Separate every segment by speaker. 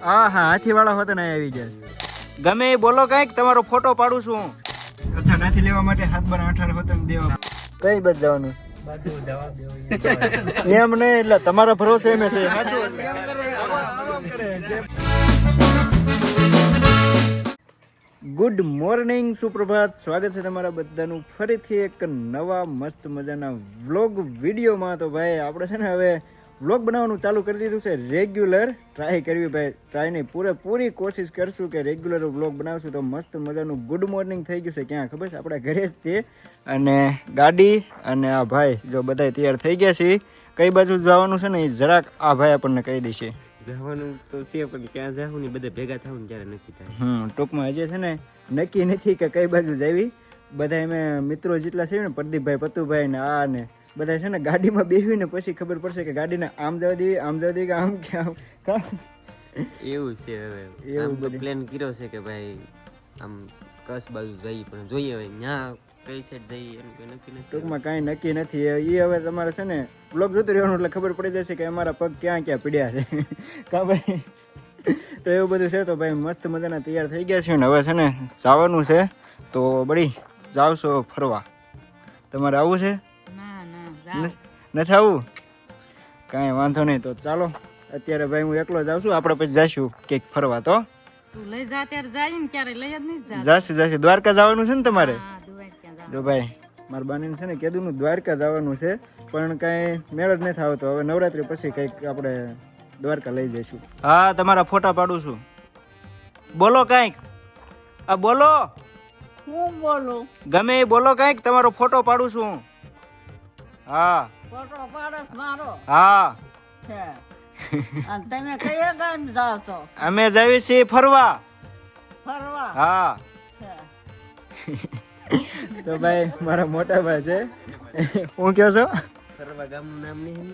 Speaker 1: હા હાથી વાળા હોતા ને આવી ગયા છે. ગમે એ બોલો કઈક, તમારો ફોટો પાડું છું. અચ્છા, નાથી લેવા માટે 7/18 હોતા દેવા. કઈ બસ જવાનું બધું જવાબ દેવો એમ નહીં, એટલે તમારા ભરોસે એમ છે. ગુડ મોર્નિંગ, સુપ્રભાત, સ્વાગત છે તમારા બધાનું ફરીથી એક નવા મસ્ત મજાના વ્લોગ વિડીયોમાં. તો ભાઈ આપણે છે ને હવે વ્લોગ બનાવવાનું ચાલુ કરી દીધું છે. રેગ્યુલર ટ્રાય કરવી ભાઈ, ટ્રાય નહીં, પૂરી કોશિશ કરશું કે રેગ્યુલર વ્લોગ બનાવશું. તો મસ્ત મજાનું ગુડ મોર્નિંગ થઈ ગયું છે. ક્યાં ખબર છે? આપણા ઘરે જ તે અને ગાડી અને આ ભાઈ જો બધા તૈયાર થઈ ગયા છે. કઈ બાજુ જવાનું છે ને એ જરાક આ ભાઈ આપણને કહી દેશે.
Speaker 2: જવાનું તો છે પણ ક્યાં જાવું ને બધા ભેગા થાવ ને ત્યારે નક્કી થાય.
Speaker 1: ટૂંકમાં હજી છે ને નક્કી નથી કે કઈ બાજુ જાવી. બધા અમે મિત્રો જેટલા છે ને, પ્રદીપભાઈ, પતુભાઈ ને આ ને બધા છે ને ગાડીમાં બેસીને પછી ખબર પડશે કે ગાડીને આમ જવા દેવી કે આમ કે આમ.
Speaker 2: એવું છે. હવે આમ તો પ્લાન કર્યો છે કે ભાઈ આમ કચ્છ બાજુ જઈએ, પણ જોઈએ હવે ત્યાં કઈ સાઈડ જઈએ એમ કઈ નક્કી નથી.
Speaker 1: ટૂંકમાં કાંઈ નક્કી નથી. એ હવે તમારે છે ને બ્લોગ જોતું રહેવાનું એટલે ખબર પડી જશે કે અમારા પગ ક્યાં ક્યાં પીડ્યા છે. કા ભાઈ? તો એવું બધું છે. તો ભાઈ મસ્ત મજાના તૈયાર થઈ ગયા છે ને હવે છે ને જવાનું છે. તો બળી જાવશો ફરવા? તમારે આવવું છે? નથી આવવું? કાંઈ વાંધો નહીં. તો ચાલો અત્યારે ભાઈ હું એકલો જાઉં છું, આપણે પછી જઈશું કંઈક ફરવા. તો
Speaker 3: લઈ જા ત્યારે જાય ને ક્યારે લઈ જ નહીં
Speaker 1: જાશું. દ્વારકા જવાનું છે ને તમારે? જો ભાઈ મારા બાનીને છે ને કીધું દ્વારકા જવાનું છે, પણ કાંઈ મેળ જ નથી આવતો. હવે નવરાત્રી પછી કંઈક આપણે દ્વારકા લઈ જઈશું. હા, તમારા ફોટા પાડું છું. બોલો કાંઈક. આ બોલો.
Speaker 3: હું બોલું?
Speaker 1: ગમે એ બોલો કાંઈક, તમારો ફોટો પાડું છું. હા
Speaker 3: ફોટો પાડસ મારો
Speaker 1: હા.
Speaker 3: છે. અને તમે કયા ગામ જાવ છો?
Speaker 1: અમે જઈએ છીએ ફરવા.
Speaker 3: ફરવા?
Speaker 1: હા.
Speaker 3: છે.
Speaker 1: તો ભાઈ મારા મોટા ભાઈ છે. હું કહો છો?
Speaker 2: ફરવા ગામનું નામ નહીં?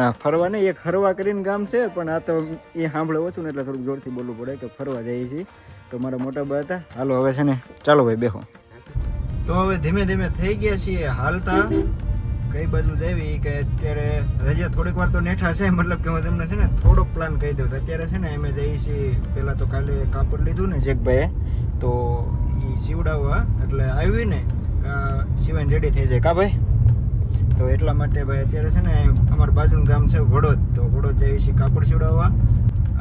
Speaker 1: ના ફરવા નહીં, એક હરવા કરીને ગામ છે, પણ આ તો એ સાંભળે ઓછું ને એટલે થોડુંક જોરથી બોલવું પડે કે ફરવા જઈએ છીએ. તો મારા મોટા ભાઈ હતા. હાલો હવે છે ને ચાલો ભાઈ બેહો. તો હવે ધીમે ધીમે થઈ ગયા છીએ હાલતા. કઈ બાજુ જાવી કે અત્યારે હજી થોડીક વાર તો નેઠા છે, મતલબ કે હું તમને છે ને થોડોક પ્લાન કહી દઉં. અત્યારે છે ને અમે જઈએ છીએ, પહેલાં તો કાલે કાપડ લીધું ને જેકભાઈએ, તો એ સીવડાવવા એટલે આવી ને સિવાય રેડી થઈ જાય. કા ભાઈ? તો એટલા માટે ભાઈ અત્યારે છે ને અમારા બાજુનું ગામ છે વડોદ, તો વડોદ જઈએ છીએ કાપડ સીવડાવવા.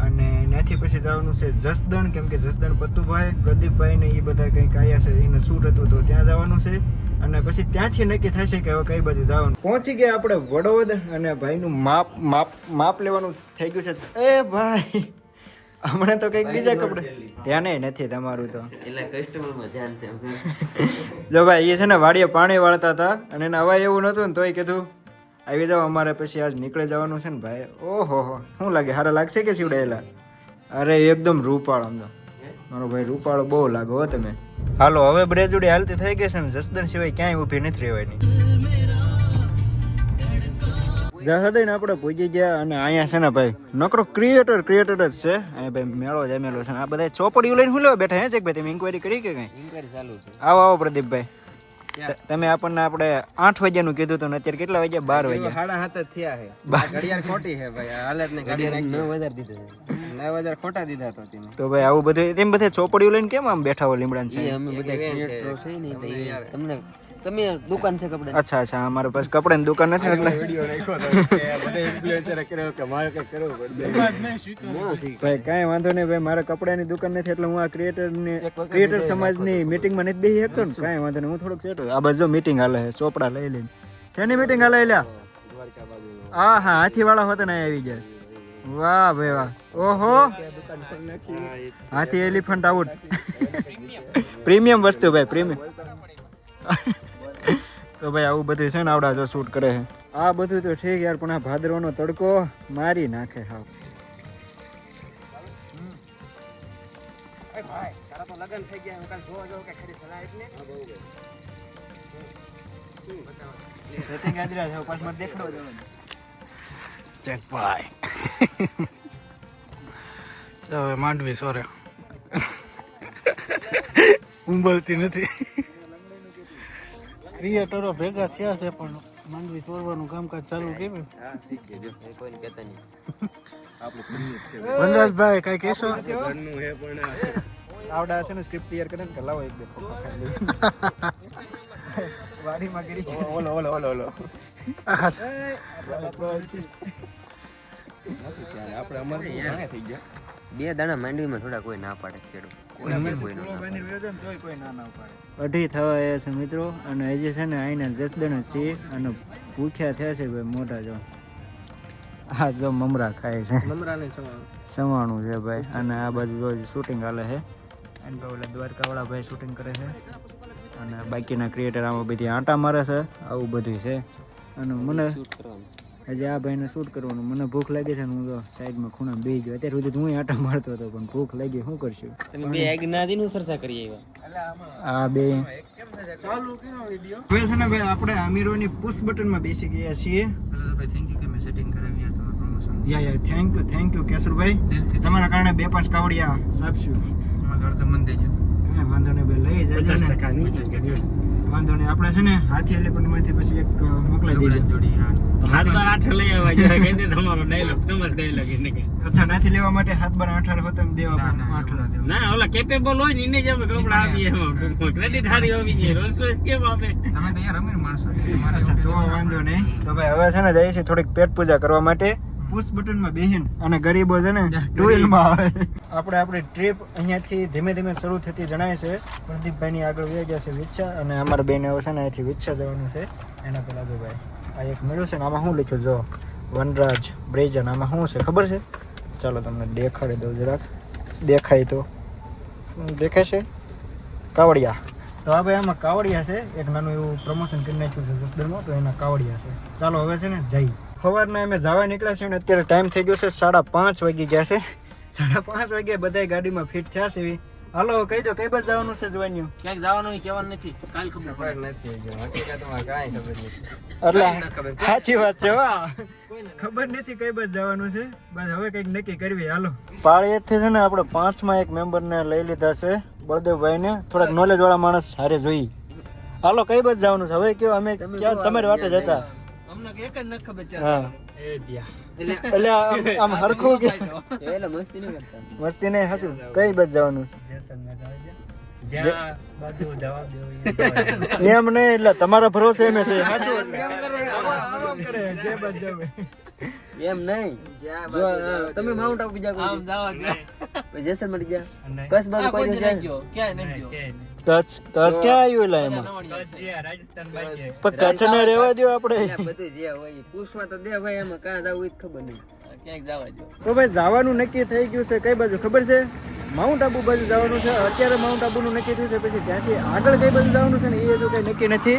Speaker 1: અને ત્યાંથી પછી જવાનું છે જસદણ, કેમ કે જસદણ પતુભાઈ, પ્રદીપભાઈ ને એ બધા કંઈક આવ્યા છે, એને શૂટ હતું તો ત્યાં જવાનું છે. અને પછી ત્યાંથી નક્કી થશે કે હવે કઈ બાજુ જવાનું. પહોંચી ગયા આપણે વડોદ અને ભાઈનું માપ લેવાનું થઈ ગયું છે. એ ભાઈ હમણાં તો કંઈક બીજા કપડે ધ્યાન નથી તમારું તો.
Speaker 2: એટલે કસ્ટમરમાં ધ્યાન છે.
Speaker 1: જો ભાઈ એ છે ને વાડીએ પાણી વાળતા હતા અને એને હવા એવું નહોતું ને તોય કીધું આવી જાઓ અમારે પછી આજ નીકળી જવાનું છે ને ભાઈ. ઓહો શું લાગે, સારા લાગશે કે સીવડાયેલા? અરે એકદમ રૂપાળો. આમ તો મારો ભાઈ રૂપાળો બહુ લાગો હો તમે. હાલો હવે બ્રેજુડી હાલતી થઈ ગઈ છે ને જસદણ સિવાય ક્યાંય ઊભી નથી રહેવાની. જસદણ આપણે પહોંચી ગયા અને અહીંયા છે ને ભાઈ નકરો ક્રિએટર જ છે. અહીંયા ભાઈ મેળો જમેલો છે. આ બધા ચોપડીઓ લઈને શું લેવા બેઠા હે છે ભાઈ? તમે ઇન્કવાયરી કરી કે કઈ?
Speaker 2: ઇન્કવાયરી ચાલુ છે.
Speaker 1: આવો પ્રદીપભાઈ. તમે આપણને આપણે 8 વાગ્યાનું કીધું હતું ને અત્યારે કેટલા વાગ્યા? 12 વાગ્યા.
Speaker 4: 7:30 થયા છે. ઘડિયાળ ખોટી છે ભાઈ. હાલત ને ઘડિયાળ 9,000 દીધા. 9,000 ખોટા દીધા તો તમે.
Speaker 1: તો ભાઈ આવું બધું તેમ બધે ચોપડીઓ લઈને કેમ આમ બેઠા હો લીમડાન છે?
Speaker 2: અમે બધા ક્રિએટરો છે ને, તમને તમે દુકાન છે કપડા?
Speaker 1: અચ્છા અમારે પાસે કપડાની દુકાન નથી એટલે
Speaker 4: વિડિયો નાખ્યો તો કે બધા ઇન્ફ્લુએન્સર કર્યો કે મારે કઈ કરવું પડશે.
Speaker 1: ભાઈ કાંઈ વાંધો નહીં ભાઈ, મારે કપડાની દુકાન નથી એટલે હું આ ક્રિએટર સમાજની મીટિંગમાં નથી બેસી શકતો ને. કાંઈ વાંધો નહીં, હું થોડોક સેટ. આ બાજુ મીટિંગ હાલે છે, ચોપડા લઈ લઈને. શેની મીટિંગ હાલે લ્યા? હા હાથી વાળા હોતા ને આવી ગયા. વાહ ભાઈ વાહ. ઓહો હાથી એલિફન્ટ આઉટ. પ્રીમિયમ વસ્તુ ભાઈ, પ્રીમિયમ. તો ભાઈ આવું બધું છે ને આવડા જો શૂટ કરે છે. આ બધું તો ઠીક યાર, પણ આ ભાદરવાનો તડકો મારી નાખે હાવ.
Speaker 5: હવે માંડવી સોરે ઉંબળતી નથી. ક્રિએટરો ભેગા થયા છે પણ માંડવી ચોરવાનું કામકાજ ચાલુ કર્યું. વનરાજભાઈ કઈ કહેશો?
Speaker 1: આવડા છે ને સ્ક્રિપ્ટ તૈયાર કરીને કે લાવો એક બે ફોફા ખાઈ લઈએ. વાડીમાં ગીરી ઓલો ઓલો ઓલો ઓલો
Speaker 4: આપણે અમારે થઈ ગયા.
Speaker 2: બે દાણા માંડવીમાં થોડા કોઈ ના પાડે ખેડૂત કોઈ ન
Speaker 1: અઢી થવા આવ્યા છે મિત્રો, અને હજી છે ને અહીંના જસદણ જ છીએ અને ભૂખ્યા થયા છે ભાઈ મોટા જો. હા જો મમરા ખાય છે,
Speaker 4: મમરાને
Speaker 1: સવાણું છે ભાઈ. અને આ બાજુ જો શૂટિંગ હાલે છે, અને ઓલા દ્વારકાવાળા ભાઈ શૂટિંગ કરે છે, અને બાકીના ક્રિએટર આમાં બધી આંટા મારે છે, આવું બધું છે. અને મને હજી આ ભાઈને શૂટ કરવાનું, મને ભૂખ લાગી છે ને હું તો સાઈડમાં ખૂણા બેસી ગયો. અત્યાર સુધી હું આંટા મારતો હતો પણ ભૂખ લાગી, શું કરશું?
Speaker 2: તમે બે આજ્ઞાધીનું સરસા કરી આવ્યા.
Speaker 1: આ બે હવે છે ને ભાઈ આપણે અમીરોની પુશ બટનમાં બેસી ગયા છીએ. યા થેન્ક યુ કેશુરભાઈ, તમારા કારણે 2-5 કાવડિયા સાપશું. કાંઈ વાંધો નહીં ભાઈ, લઈ જાય વાંધો નહીં. આપણે છે ને હાથી એલિફન્ટમાંથી પછી એક મોકલાઈ દેજો. અચ્છા, નાથી લેવા માટે 7/18 હોતા દેવા 18. અચ્છા તો વાંધો નહીં. તો ભાઈ હવે છે ને જઈએ છીએ થોડીક પેટ પૂજા કરવા માટે પુશ બટનમાં બેહીન, અને ગરીબો છે ને ટુ વ્હીલમાં આવે. આપણે આપણી ટ્રીપ અહીંયાથી ધીમે ધીમે શરૂ થતી જણાય છે. પ્રદીપભાઈની આગળ વહી ગયા છે વિચ્છા, અને અમારા બેને હવે છે ને અહીંથી વિચ્છા જવાનું છે. એના પહેલા જો ભાઈ આ એક મળ્યું છે ને, આમાં શું લખ્યું જો વનરાજ બ્રેજન, આમાં શું છે ખબર છે? ચાલો તમને દેખાડી દઉં જરાક, દેખાય તો દેખાય છે કાવડિયા. તો આ ભાઈ આમાં કાવડિયા છે, એક નાનું એવું પ્રમોશન કરી નાખ્યું છે જસદણમાં, તો એના કાવડિયા છે. ચાલો હવે છે ને જઈ. સવારના અમે જવા નીકળ્યા છીએ અને અત્યારે ટાઈમ થઈ ગયો છે 5:30 વાગી ગયા છે. 5:30 વાગ્યા બધા ગાડીમાં ફિટ થયા છે. હાલો કહી દો કઈ બસ જવાનું છે જવાન્યું?
Speaker 2: ક્યાંક જવાનું કહેવાનું નથી, કાલ ખબર
Speaker 4: નથી હકીકતમાં કાંઈ ખબર નથી.
Speaker 1: એટલે સાચી વાત છે, વાહ ખબર નથી કઈ બસ જવાનું છે. બસ હવે કઈક નક્કી કરવી. હાલો પાળિયેથી છે ને આપણે 5માં એક મેમ્બરને લઈ લીધા છે, બળદેવભાઈને. થોડાક નોલેજ વાળા માણસ હારે જોઈ. હાલો કઈ બસ જવાનું છે હવે કયો? અમે ક્યાં તમારી વાટે જતા.
Speaker 4: અમને એક જ ન ખબર છે.
Speaker 1: હા એટલે આમ હરખું કે
Speaker 2: એટલે મસ્તી નહીં કરતા.
Speaker 1: મસ્તી નહીં હસું. કઈ બસ જવાનું છે? એમ નહીં, એટલે તમારા ભરોસે એમ છે.
Speaker 2: એમ નહીં, જો તમે માઉન્ટ આબુ બીજા કોઈ જાવ જેસલમેર ગયા, કચ્છ બાજુ કોઈ જાય? ક્યાં નહીં ગયો.
Speaker 1: કચ્છ ક્યાં આવ્યું એલા એમાં? પણ કચ્છ ને રહેવા દો આપણે.
Speaker 2: બધું જે હોય પૂછવા તો દે ભાઈ, એમાં કાં જવું એ ખબર નહીં, ક્યાંક જવા દો.
Speaker 1: તો ભાઈ જવાનું નક્કી થઈ ગયું છે. કઈ બાજુ ખબર છે? માઉન્ટ આબુ બાજુ જવાનું છે. અત્યારે માઉન્ટ આબુનું નક્કી થયું છે, પછી ત્યાંથી આગળ કઈ બાજુ જવાનું છે ને એ હજુ કઈ નક્કી નથી.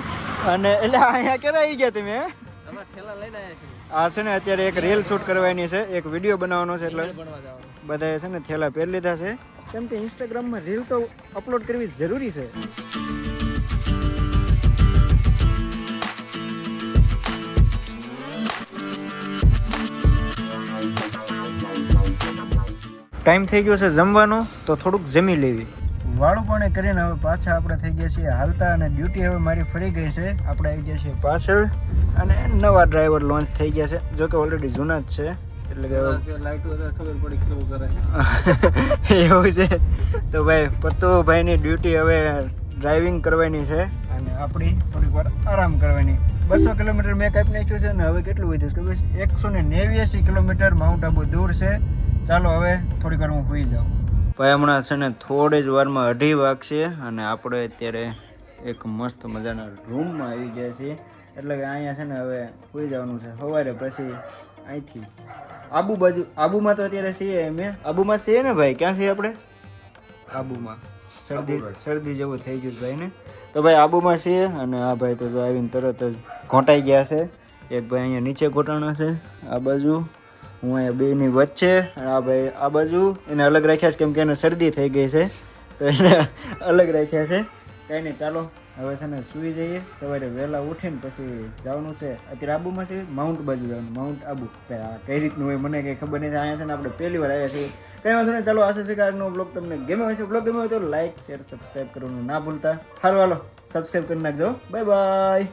Speaker 1: અને એટલે અહીંયા ક્યારે આવી ગયા તમે? આ છે ને અત્યારે એક રીલ શૂટ કરવાની છે, એક વિડીયો બનાવવાનો છે, એટલે બધાએ છે ને થેલા પહેરી લીધા છે, કેમ કે ઇન્સ્ટાગ્રામમાં રીલ તો અપલોડ કરવી જરૂરી છે. ટાઈમ થઈ ગયો છે જમવાનો, તો થોડુંક જમી લેવી. વાળું પણ કરીને હવે પાછા આપણે થઈ ગયા છીએ હાલતા, અને ડ્યુટી હવે મારી ફરી ગઈ છે. આપણે આવી ગયા છીએ પાછળ, અને નવા ડ્રાઈવર લોન્ચ થઈ ગયા છે, જો કે ઓલરેડી જૂના જ છે. એટલે કે એવું છે. તો ભાઈ પત્તુભાઈની ડ્યુટી હવે ડ્રાઇવિંગ કરવાની છે, અને આપણી થોડીક વાર આરામ કરવાની. 200 કિલોમીટર મેં કાપી નાખ્યું છે, અને હવે કેટલું વધ્યું છે કે 189 કિલોમીટર માઉન્ટ આબુ દૂર છે. ચાલો હવે થોડીક વાર હું સુઈ જાઉં. ભાઈ હમણાં છે ને થોડી જ વારમાં 2:30 વાગશે, અને આપણે અત્યારે એક મસ્ત મજાના રૂમમાં આવી ગયા છીએ. એટલે કે અહીંયા છે ને હવે સુઈ જવાનું છે. સવારે પછી અહીંથી આબુ બાજુ, આબુમાં તો અત્યારે છીએ અમે. આબુમાં છીએ ને ભાઈ? ક્યાં છીએ આપણે? આબુમાં. શરદી જેવું થઈ ગયું ભાઈ ને. તો ભાઈ આબુમાં છીએ, અને આ ભાઈ તો જો આવીને તરત જ ઘોંટાઈ ગયા છે. એક ભાઈ અહીંયા નીચે ઘોટાણા છે, આ બાજુ હું અહીંયા બેની વચ્ચે, અને આ ભાઈ આ બાજુ. એને અલગ રાખ્યા છે કેમ કે એને શરદી થઈ ગઈ છે, તો એને અલગ રાખ્યા છે. કંઈ નહીં, ચાલો હવે છે ને સૂઈ જઈએ. સવારે વહેલા ઉઠીને પછી જવાનું છે. અત્યારે આબુમાં છે, માઉન્ટ બાજુ જવાનું. માઉન્ટ આબુ કઈ રીતનું હોય મને કંઈ ખબર નથી. અહીંયા છે ને આપણે પહેલી વાર આવ્યા છીએ. કંઈ વાંધો નહીં, ચાલો આશા છે કે આજનો બ્લોગ તમને ગમ્યો હોય છે. બ્લોગ ગમ્યો હોય તો લાઈક શેર સબસ્ક્રાઈબ કરવાનું ના ભૂલતા. સારું હાલો સબસ્ક્રાઈબ કરી નાખજો. Bye bye.